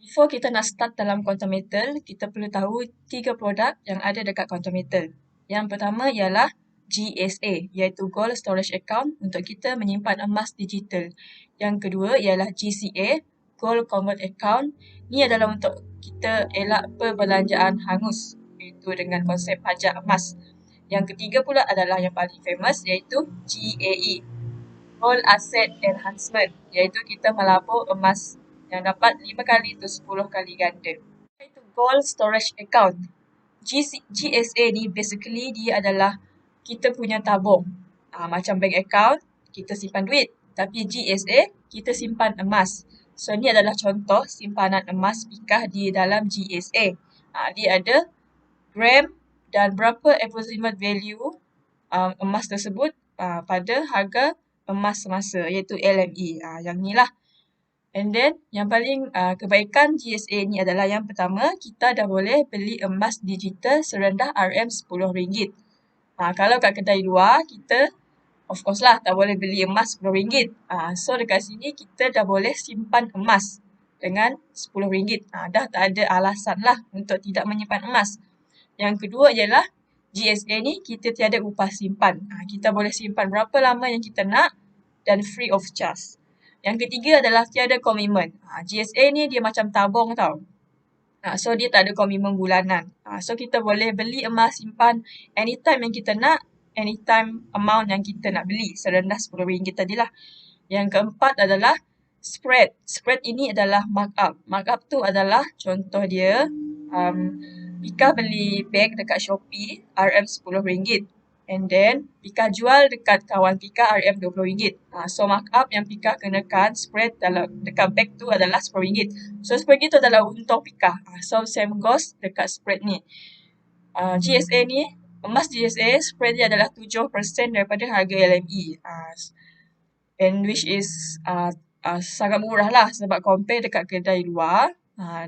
Before kita nak start dalam Quantum Metal, kita perlu tahu 3 produk yang ada dekat Quantum Metal. Yang pertama ialah GSA, iaitu Gold Storage Account untuk kita menyimpan emas digital. Yang kedua ialah GCA, Gold Convert Account. Ini adalah untuk kita elak perbelanjaan hangus, iaitu dengan konsep pajak emas. Yang ketiga pula adalah yang paling famous, iaitu GAE, Gold Asset Enhancement, iaitu kita melabur emas yang dapat 5 kali to 10 kali ganda. Iaitu Gold Storage Account. GSA ni basically dia adalah kita punya tabung. Macam bank account, kita simpan duit. Tapi GSA, kita simpan emas. So, ni adalah contoh simpanan emas pikah di dalam GSA. Dia ada gram dan berapa approximate value emas tersebut pada harga emas semasa, iaitu LME. Yang ni lah. And then, yang paling kebaikan GSA ni adalah yang pertama, kita dah boleh beli emas digital serendah RM10. Kalau kat kedai luar, kita of course lah tak boleh beli emas RM10. So, dekat sini kita dah boleh simpan emas dengan RM10. Dah tak ada alasan lah untuk tidak menyimpan emas. Yang kedua ialah GSA ni kita tiada upah simpan. Kita boleh simpan berapa lama yang kita nak dan free of charge. Yang ketiga adalah tiada komitmen. GSA ni dia macam tabung tau. So dia tak ada komitmen bulanan. So kita boleh beli emas simpan anytime yang kita nak, anytime amount yang kita nak beli. Serendah RM10 tadilah. Yang keempat adalah spread. Spread ini adalah markup. Markup tu adalah contoh dia, Pika beli beg dekat Shopee RM10. And then Pika jual dekat kawan Pika RM20. So markup yang Pika kenakan spread dalam dekat beg tu adalah RM10. So RM10 tu adalah untung Pika. So same goes dekat spread ni. GSA ni, emas GSA spread dia adalah 7% daripada harga LME. And which is sangat murah lah sebab compare dekat kedai luar,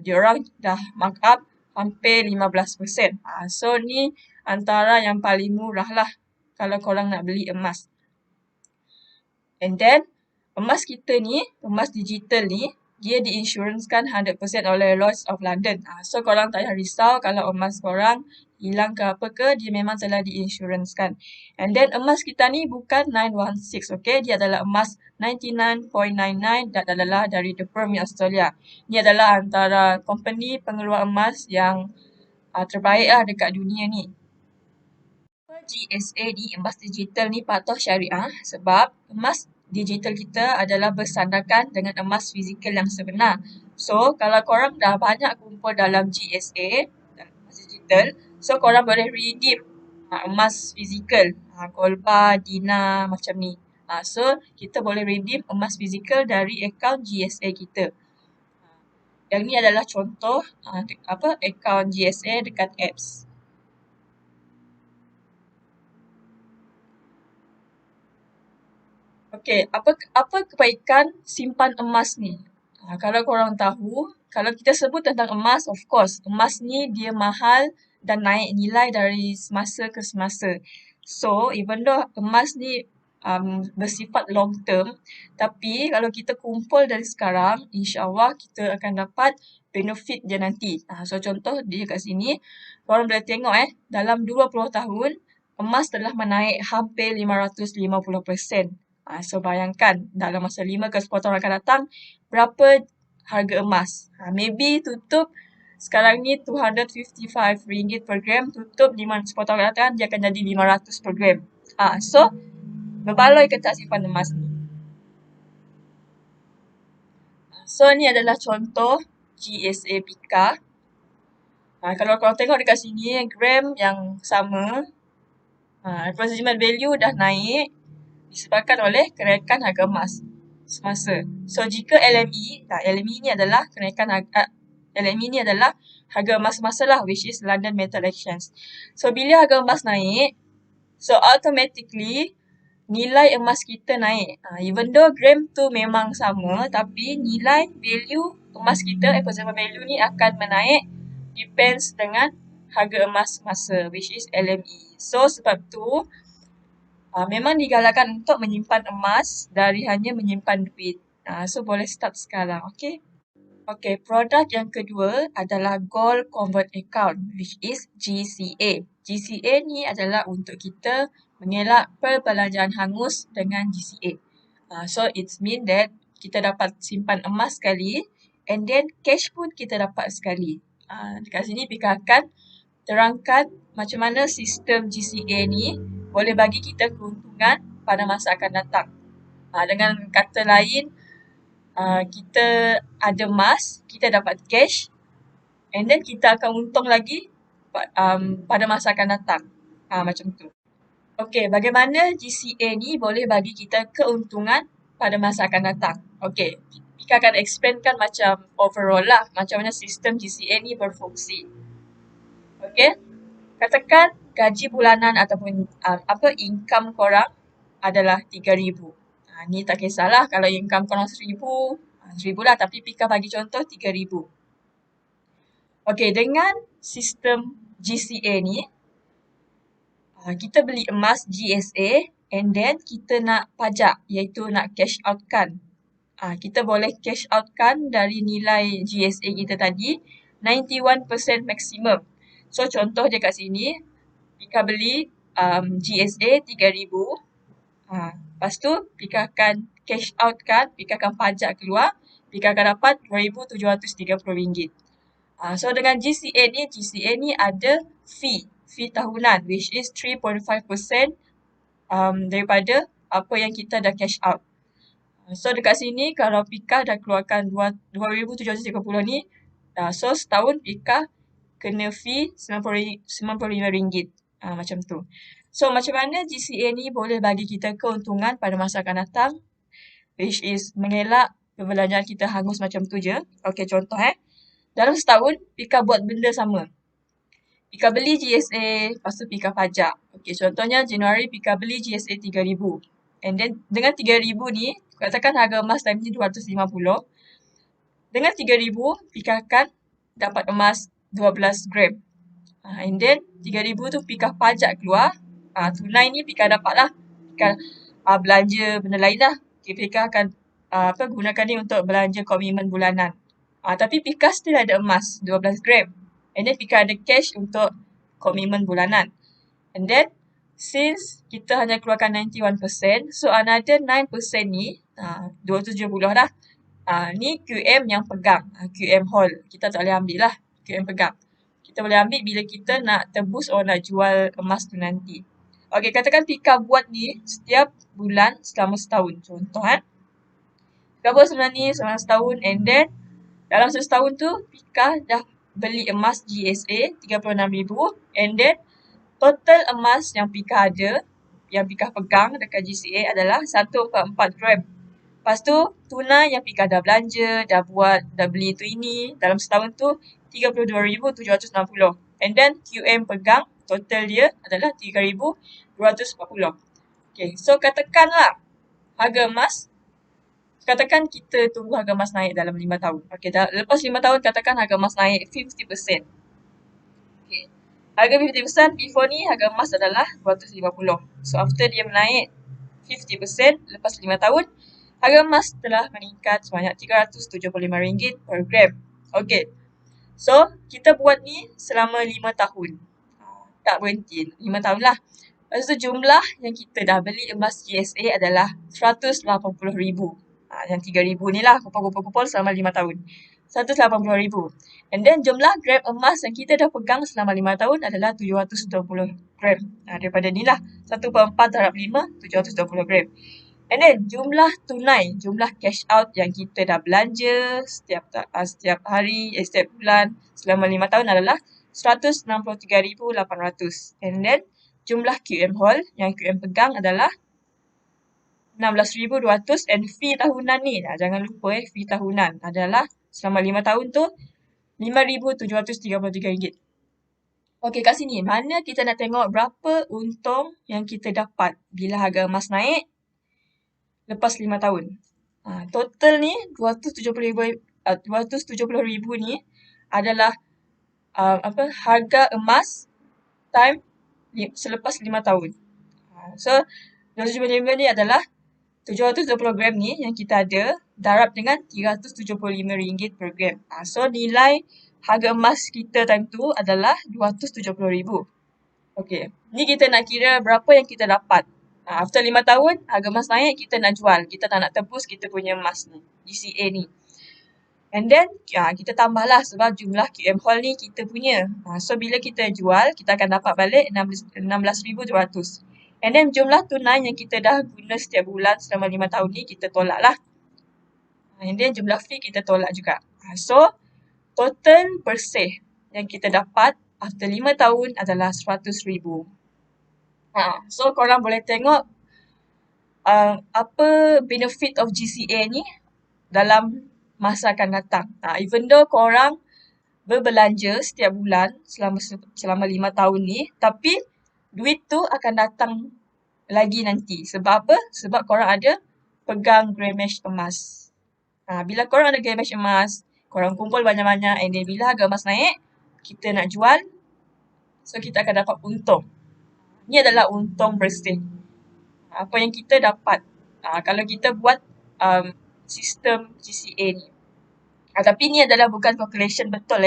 diorang dah markup hampir 15%. So ni antara yang paling murah lah kalau korang nak beli emas. And then emas kita ni, emas digital ni, dia diinsurancekan 100% oleh Lloyds of London. So korang tak payah risau kalau emas korang hilang ke apa ke, dia memang telah diinsurancekan. And then emas kita ni bukan 916, okay? Dia adalah emas 99.99 dan adalah dari The Permit Australia. Ini adalah antara company pengeluar emas yang terbaik lah dekat dunia ni. GSA ni, emas digital ni patuh syariah sebab emas digital kita adalah bersandarkan dengan emas fizikal yang sebenar. So, kalau korang dah banyak kumpul dalam GSA, dalam emas digital, so korang boleh redeem emas fizikal, gold bar, dinar, macam ni. So, kita boleh redeem emas fizikal dari akaun GSA kita. Yang ni adalah contoh akaun GSA dekat apps. Okay, apa kebaikan simpan emas ni? Kalau korang tahu, kalau kita sebut tentang emas, of course, emas ni dia mahal dan naik nilai dari semasa ke semasa. So, even though emas ni bersifat long term, tapi kalau kita kumpul dari sekarang, insyaAllah kita akan dapat benefit dia nanti. So, contoh dia kat sini, korang boleh tengok dalam 20 tahun, emas telah menaik hampir 550%. So, bayangkan dalam masa 5 ke 10 tahun akan datang, berapa harga emas. Maybe tutup sekarang ni RM255 per gram, tutup 10 tahun akan datang, dia akan jadi RM500 per gram. So, berbaloi ke tak simpan emas ni. So, ni adalah contoh GSA Pika. Kalau korang tengok dekat sini, gram yang sama, approximate value dah naik, disebabkan oleh kenaikan harga emas semasa. So, jika LME ni adalah kenaikan harga, LME ni adalah harga emas semasa lah, which is London Metal Exchange. So, bila harga emas naik, so automatically nilai emas kita naik. Even though gram tu memang sama, tapi nilai value emas kita, approximate value ni akan menaik depends dengan harga emas semasa, which is LME. So, sebab tu memang digalakkan untuk menyimpan emas dari hanya menyimpan duit. So, boleh start sekarang, okay? Okey, produk yang kedua adalah Gold Convert Account, which is GCA. GCA ni adalah untuk kita mengelak perbelanjaan hangus dengan GCA. So it's mean that kita dapat simpan emas sekali and then cash pun kita dapat sekali. Dekat sini Pika akan terangkan macam mana sistem GCA ni boleh bagi kita keuntungan pada masa akan datang. Dengan kata lain, kita ada emas, kita dapat cash and then kita akan untung lagi pada masa akan datang. Macam tu. Okey, bagaimana GCA ni boleh bagi kita keuntungan pada masa akan datang? Okey, Pika akan explainkan macam overall lah, macam mana sistem GCA ni berfungsi. Okey, katakan gaji bulanan ataupun income korang adalah 3,000. Ni tak kisahlah kalau income korang 1,000, 1,000 lah, tapi Pika bagi contoh 3,000. Okey, dengan sistem GCA ni, kita beli emas GSA and then kita nak pajak, iaitu nak cash out kan. Kita boleh cash out kan dari nilai GSA kita tadi 91% maksimum. So contoh dia kat sini, Pika beli GSA 3,000. Lepas tu Pika akan cash out kan, Pika akan pajak keluar, Pika akan dapat RM2,730. So dengan GCA ni ada fee tahunan which is 3.5% daripada apa yang kita dah cash out. So dekat sini kalau Pika dah keluarkan RM2,730 ni, so setahun Pika kena fee RM95. Macam tu. So macam mana GCA ni boleh bagi kita keuntungan pada masa akan datang, which is mengelak perbelanjaan kita hangus macam tu je. Okey, contoh dalam setahun Pika buat benda sama. Pika beli GSA, lepas tu Pika pajak. Okey, contohnya Januari Pika beli GSA 3,000. And then dengan 3,000 ni, katakan harga emas time ni 250. Dengan 3,000 Pika akan dapat emas 12 gram. And then 3,000 tu Pika pajak keluar. Tunai ni Pika dapat lah. Pika belanja benda lain lah. Pika akan gunakan ni untuk belanja komitmen bulanan. Tapi Pika still ada emas 12 gram. And then Pika ada cash untuk komitmen bulanan. And then since kita hanya keluarkan 91%, so another 9% ni, 270 dah. Ni QM yang pegang, QM Hall. Kita tak boleh ambil lah, QM pegang. Kita boleh ambil bila kita nak tebus atau nak jual emas tu nanti. Okey, katakan Pika buat ni setiap bulan selama setahun. Contoh Pika buat selama setahun and then dalam setahun tu Pika dah beli emas GSA 36,000 and then total emas yang Pika ada, yang Pika pegang dekat GCA adalah 1/4 gram. Lepas tu tunai yang Pika dah belanja, dah beli tu ini dalam setahun tu 32,760. And then QM pegang total dia adalah 3,240. Okay, so katakanlah harga emas, katakan kita tunggu harga emas naik dalam 5 tahun. Okay, lepas 5 tahun katakan harga emas naik 50%. Okay. Harga 50% before ni harga emas adalah 250. So after dia menaik 50% lepas 5 tahun, harga emas telah meningkat sebanyak RM375 per gram. Okay. So kita buat ni selama 5 tahun. Tak berhenti, 5 tahun lah. Lepas tu jumlah yang kita dah beli emas GSA adalah 180,000. Yang 3,000 ni lah, kumpul-kumpul selama 5 tahun. 180,000. And then jumlah gram emas yang kita dah pegang selama 5 tahun adalah 720 gram. Daripada ni lah, 1/4 darab 5, 720 gram. And then jumlah tunai, jumlah cash out yang kita dah belanja setiap hari, setiap bulan selama 5 tahun adalah 163,800. And then jumlah QM Hall yang QM pegang adalah 16,200 and fee tahunan ni, jangan lupa fee tahunan adalah selama 5 tahun tu RM5,733. Okey, kat sini mana kita nak tengok berapa untung yang kita dapat bila harga emas naik lepas 5 tahun. Total ni 270,000 ni adalah harga emas time selepas 5 tahun. So 275 ni adalah 720 gram ni yang kita ada darab dengan RM375 per gram. So nilai harga emas kita time tu adalah RM270,000. Okey, ni kita nak kira berapa yang kita dapat. After 5 tahun, harga emas naik, kita nak jual. Kita tak nak tebus kita punya emas ni, GCA ni. And then, kita tambahlah sebab jumlah QM Hall ni kita punya. So, bila kita jual, kita akan dapat balik 16,200. And then, jumlah tunai yang kita dah guna setiap bulan selama 5 tahun ni, kita tolak lah. And then, jumlah fee kita tolak juga. So, total bersih yang kita dapat after 5 tahun adalah RM100,000. So, korang boleh tengok apa benefit of GCA ni dalam masa akan datang. Even though korang berbelanja setiap bulan selama 5 tahun ni, tapi duit tu akan datang lagi nanti. Sebab apa? Sebab korang ada pegang grammage emas. Bila korang ada grammage emas, korang kumpul banyak-banyak, and then bila harga emas naik, kita nak jual, so kita akan dapat untung. Ni adalah untung bersih. Apa yang kita dapat kalau kita buat sistem GCA ni. Tapi ni adalah bukan calculation betul .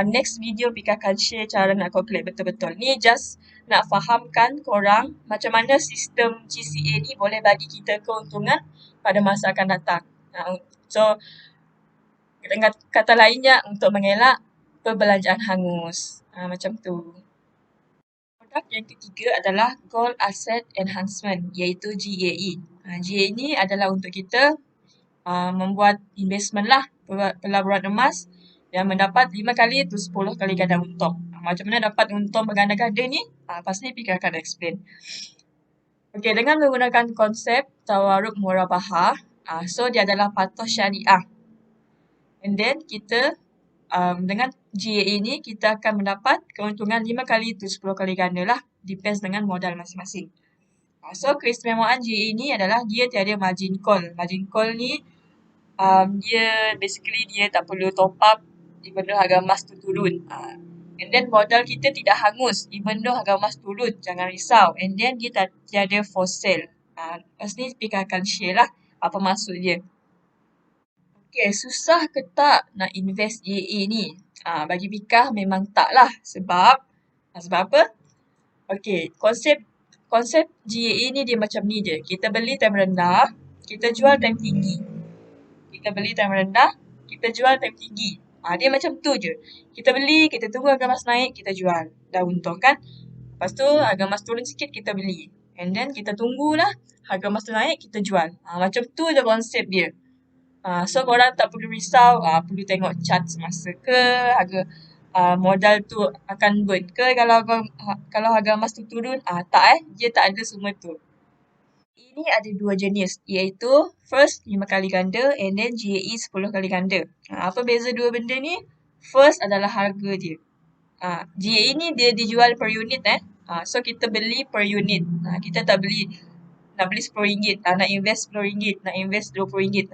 Next video Pika akan share cara nak calculate betul-betul. Ni just nak fahamkan korang macam mana sistem GCA ni boleh bagi kita keuntungan pada masa akan datang. So, dengan kata lainnya untuk mengelak perbelanjaan hangus. Macam tu. Produk yang ketiga adalah Gold Asset Enhancement, iaitu GAE. GAE ni adalah untuk kita membuat investment lah, pelaburan emas yang mendapat 5 kali to 10 kali ganda untung. Macam mana dapat untung berganda-ganda ni? Pasti Pika akan explain. Okey, dengan menggunakan konsep tawaruk murabahah, so dia adalah patuh syariah. And then kita dengan GAE ni kita akan mendapat keuntungan 5 kali to 10 kali ganda lah. Depends dengan modal masing-masing. So, keistimewaan GAE ni adalah dia tiada margin call. Margin call ni dia basically dia tak perlu top up even though harga emas tu turun. And then modal kita tidak hangus even though harga emas turun. Jangan risau. And then dia tiada for sale. Lepas ni Pika akan share lah apa maksud dia. Okay, susah ke tak nak invest GAE ni? Bagi Pika memang tak lah. Sebab apa? Okay, konsep GAE ni dia macam ni je. Kita beli time rendah, kita jual time tinggi. Kita beli time rendah, kita jual time tinggi. Dia macam tu je. Kita beli, kita tunggu harga emas naik, kita jual. Dah untung kan? Lepas tu harga emas turun sikit, kita beli. And then kita tunggulah harga emas tu naik, kita jual. Macam tu je konsep dia. So, korang tak perlu risau, perlu tengok chart semasa ke, harga modal tu akan burn ke kalau harga emas tu turun. Tak dia tak ada semua tu. Ini ada 2 jenis, iaitu first 5 kali ganda and then GAE 10 kali ganda. Apa beza dua benda ni? First adalah harga dia. GAE ni dia dijual per unit . So, kita beli per unit. Kita tak beli nak beli RM10, nak invest RM10, nak invest RM20.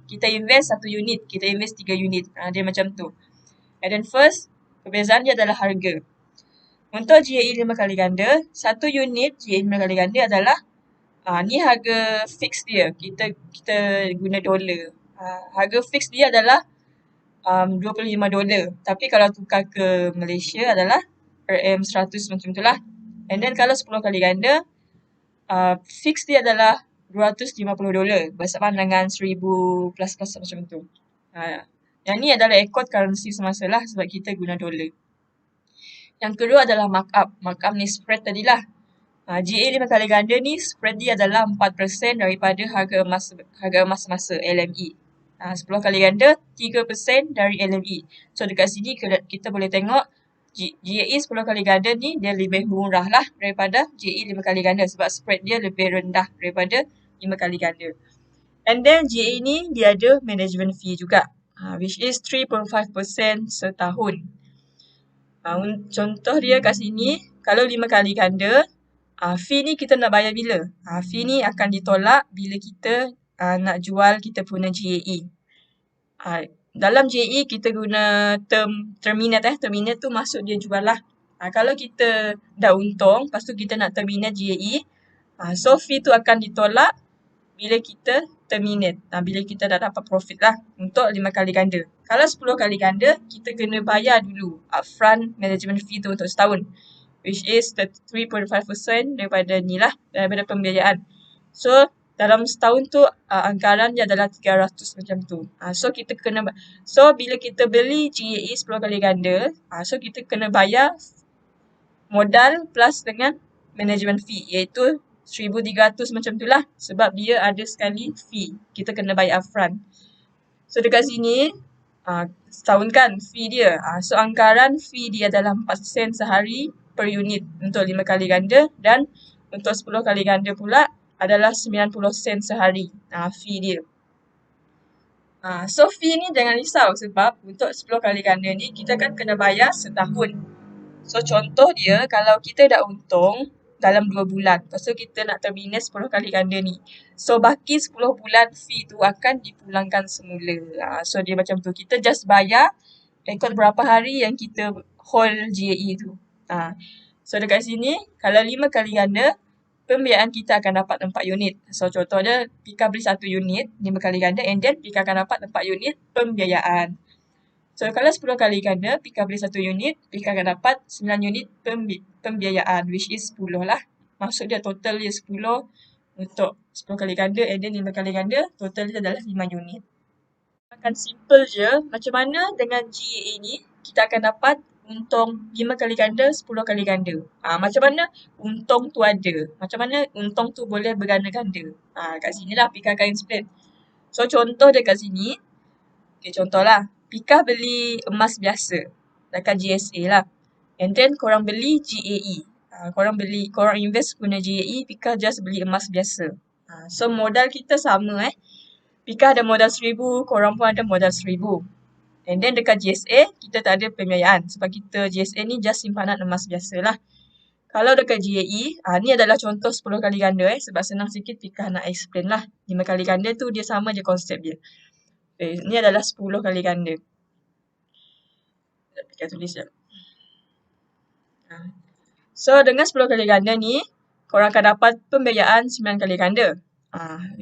Kita invest 1 unit, kita invest 3 unit. Dia macam tu. And then first, perbezaan dia adalah harga. Untuk GAE 5 kali ganda, 1 unit GAE 5 kali ganda adalah ni harga fix dia. Kita guna dolar. Harga fix dia adalah $25. Tapi kalau tukar ke Malaysia adalah RM100 macam tu lah. And then kalau 10 kali ganda, fix dia adalah $250 bersama dengan 1,000 plus macam tu. Yang ni adalah ekod currency semasa lah sebab kita guna dolar. Yang kedua adalah markup. Markup ni spread tadilah. GA 5 kali ganda ni spread dia adalah 4% daripada harga emas semasa LME. 10 kali ganda 3% dari LME. So dekat sini kita boleh tengok GAE 10 kali ganda ni dia lebih murah lah daripada GAE 5 kali ganda sebab spread dia lebih rendah daripada 5 kali ganda. And then GAE ni dia ada management fee juga, which is 3.5% setahun. Contoh dia kat sini, kalau 5 kali ganda, fee ni kita nak bayar bila? Fee ni akan ditolak bila kita nak jual kita punya GAE. Dalam GAE kita guna terminate. Terminate tu maksud dia jual lah. Kalau kita dah untung, lepas tu kita nak terminate GAE, so fee tu akan ditolak bila kita terminate. Bila kita dah dapat profit lah untuk 5 kali ganda. Kalau 10 kali ganda, kita kena bayar dulu upfront management fee tu untuk setahun. Which is 33.5% daripada ni lah, daripada pembiayaan. So, dalam setahun tu anggaran dia adalah 300 macam tu. So, kita kena, so bila kita beli GAE 10 kali ganda, so kita kena bayar modal plus dengan management fee, iaitu 1,300 macam tu lah. Sebab dia ada sekali fee. Kita kena bayar upfront. So dekat sini, setahun kan fee dia. So anggaran fee dia adalah 4 sen sehari per unit untuk 5 kali ganda. Dan untuk 10 kali ganda pula adalah 90 sen sehari fee dia. So fee ni jangan risau sebab untuk 10 kali ganda ni kita kan kena bayar setahun. So, contoh dia, kalau kita dah untung dalam 2 bulan, lepas tu kita nak terminate 10 kali ganda ni. So, baki 10 bulan fee tu akan dipulangkan semula. So, dia macam tu. Kita just bayar ikut berapa hari yang kita hold GAE tu. So, dekat sini, kalau 5 kali ganda, pembiayaan kita akan dapat 4 unit. So, contohnya, Pika beli 1 unit, 5 kali ganda, and then Pika akan dapat 4 unit pembiayaan. So, kalau 10 kali ganda, Pika beli 1 unit, Pika akan dapat 9 unit pembiayaan, which is 10 lah. Maksud dia total dia 10 untuk 10 kali ganda, and then 5 kali ganda, total dia adalah 5 unit. Akan simple je, macam mana dengan GAE ni, kita akan dapat untung 5 kali ganda, 10 kali ganda. Macam mana untung tu ada? Macam mana untung tu boleh berganda-ganda? Kat sini lah Pika akan explain. So, contoh dekat sini, contohlah. Pika beli emas biasa dekat GSA lah. And then korang beli GAE. Korang invest guna GAE, Pika just beli emas biasa. So modal kita sama Pika ada modal 1,000, korang pun ada modal 1,000. And then dekat GSA, kita tak ada pembiayaan. Sebab kita GSA ni just simpanan emas biasa lah. Kalau dekat GAE, ni adalah contoh 10 kali ganda sebab senang sikit Pika nak explain lah. 5 kali ganda tu dia sama je konsep dia. Ini adalah 10 kali ganda. Pika tulis je. So, dengan 10 kali ganda ni, korang akan dapat pembiayaan 9 kali ganda.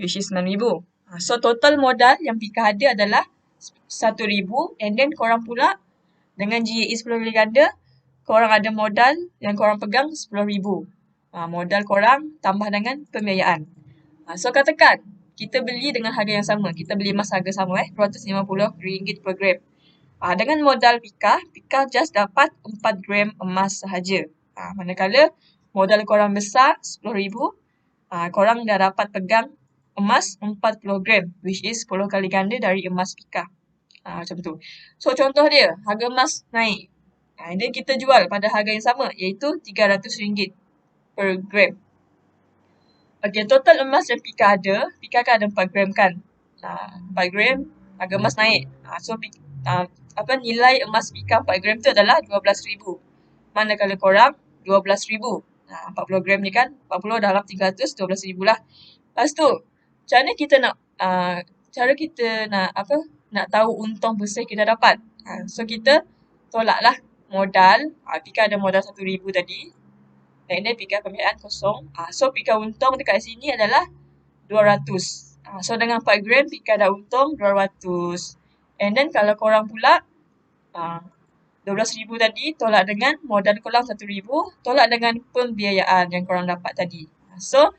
Which is 9,000. So, total modal yang Pika ada adalah 1,000. And then, korang pula dengan GAE 10 kali ganda, korang ada modal yang korang pegang 10,000. Modal korang tambah dengan pembiayaan. So, katakan, kita beli dengan harga yang sama. Kita beli emas harga sama RM250 per gram. Dengan modal Pika just dapat 4 gram emas sahaja. Manakala modal korang besar 10,000, korang dah dapat pegang emas 40 gram, which is 10 kali ganda dari emas Pika. Macam tu. So, contoh dia, harga emas naik. Dan kita jual pada harga yang sama, iaitu RM300 per gram. Okay, total emas yang Pika ada akan ada 4 gram kan. 4 gram, harga emas naik. So, nilai emas Pika 4 gram tu adalah 12,000. Manakala korang 12,000. 40 gram ni kan, 40 dalam 300, 12,000 lah. Lepas tu, macam mana kita nak tahu untung bersih kita dapat? So, kita tolaklah modal. Pika ada modal 1,000 tadi. Dan Pika pembiayaan kosong. So, Pika untung dekat sini adalah 200. So, dengan 4 gram, Pika dah untung 200. And then, kalau korang pula 12,000 tadi, tolak dengan modal korang 1,000, tolak dengan pembiayaan yang korang dapat tadi. So,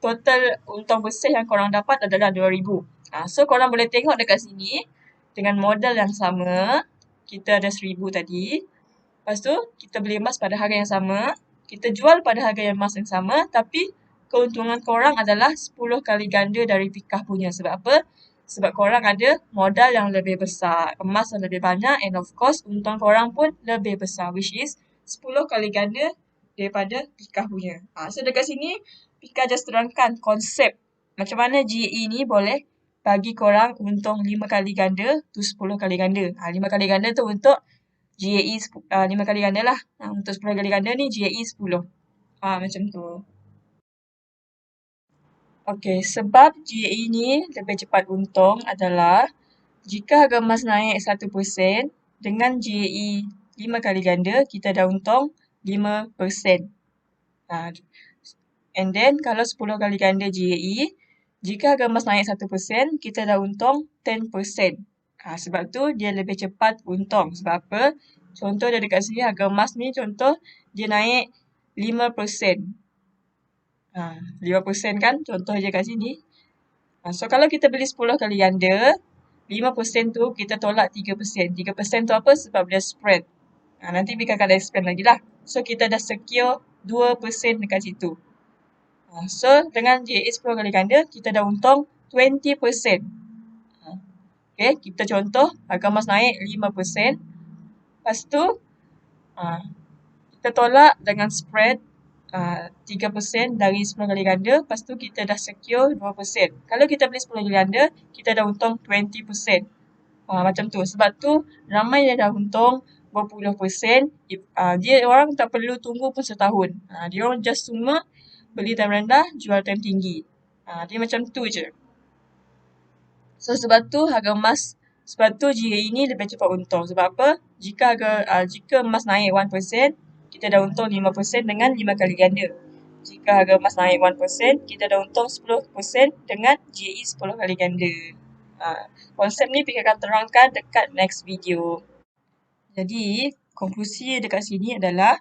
total untung bersih yang korang dapat adalah 2,000. So, korang boleh tengok dekat sini, dengan modal yang sama, kita ada 1,000 tadi. Lepas tu, kita beli emas pada harga yang sama, kita jual pada harga emas yang sama, tapi keuntungan korang adalah 10 kali ganda dari Pika punya. Sebab apa? Sebab korang ada modal yang lebih besar, emas yang lebih banyak, and of course, untung korang pun lebih besar, which is 10 kali ganda daripada Pika punya. So, dekat sini, Pika just terangkan konsep macam mana GAE ni boleh bagi korang untung 5 kali ganda tu 10 kali ganda. 5 kali ganda tu untuk GAE 5 kali ganda lah. Untuk 10 kali ganda ni GAE 10. Macam tu. Okay, sebab GAE ni lebih cepat untung adalah jika harga emas naik 1%, dengan GAE 5 kali ganda, kita dah untung 5%. And then, kalau 10 kali ganda GAE, Jika harga emas naik 1%, kita dah untung 10%. Sebab tu dia lebih cepat untung. Sebab apa? Contoh dia dekat sini harga emas ni contoh dia naik 5%. 5% kan contoh je kat sini. So kalau kita beli 10 kali ganda, 5% tu kita tolak 3%. 3% tu apa? Sebab dia spread. Nanti Bika akan explain lagi lah. So kita dah secure 2% dekat situ. So dengan JA 10 kali ganda, kita dah untung 20%. Okay, kita contoh harga emas naik 5%. Lepas tu, kita tolak dengan spread 3% dari 10 kali ganda. Lepas tu kita dah secure 2%. Kalau kita beli 10 kali ganda, kita dah untung 20%. Macam tu. Sebab tu ramai yang dah untung berpuluh persen. Dia orang tak perlu tunggu pun setahun. Dia orang just cuma beli time rendah, jual time tinggi. Dia macam tu je. So sebab tu harga emas, sebab tu GA ini lebih cepat untung. Sebab apa? Jika emas naik 1%, kita dah untung 5% dengan 5 kali ganda. Jika harga emas naik 1%, kita dah untung 10% dengan GAE 10 kali ganda. Konsep ni Pika akan terangkan dekat next video. Jadi, konklusi dekat sini adalah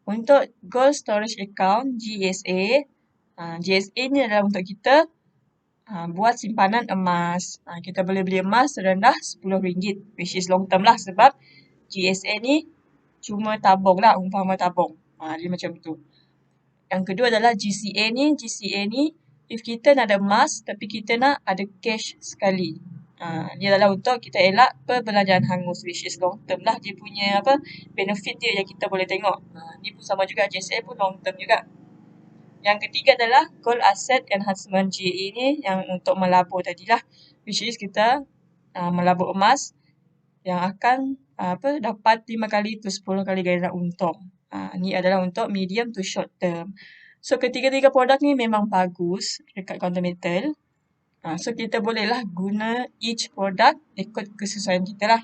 untuk Gold Storage Account GSA, GSA ni adalah untuk kita buat simpanan emas. Kita boleh beli emas serendah RM10, which is long term lah sebab GSA ni cuma tabung lah, umpama tabung. Dia macam tu. Yang kedua adalah GCA ni. GCA ni, if kita nak ada emas tapi kita nak ada cash sekali. Dia adalah untuk kita elak perbelanjaan hangus, which is long term lah. Dia punya benefit dia yang kita boleh tengok. Ni pun sama juga, GSA pun long term juga. Yang ketiga adalah Gold Asset Enhancement GA ni yang untuk melabur tadilah, which is kita melabur emas yang akan dapat 5 kali to 10 kali gaya untung. Ni adalah untuk medium to short term. So ketiga-tiga produk ni memang bagus dekat Quantum Metal. So kita bolehlah guna each produk ikut kesesuaian kita lah.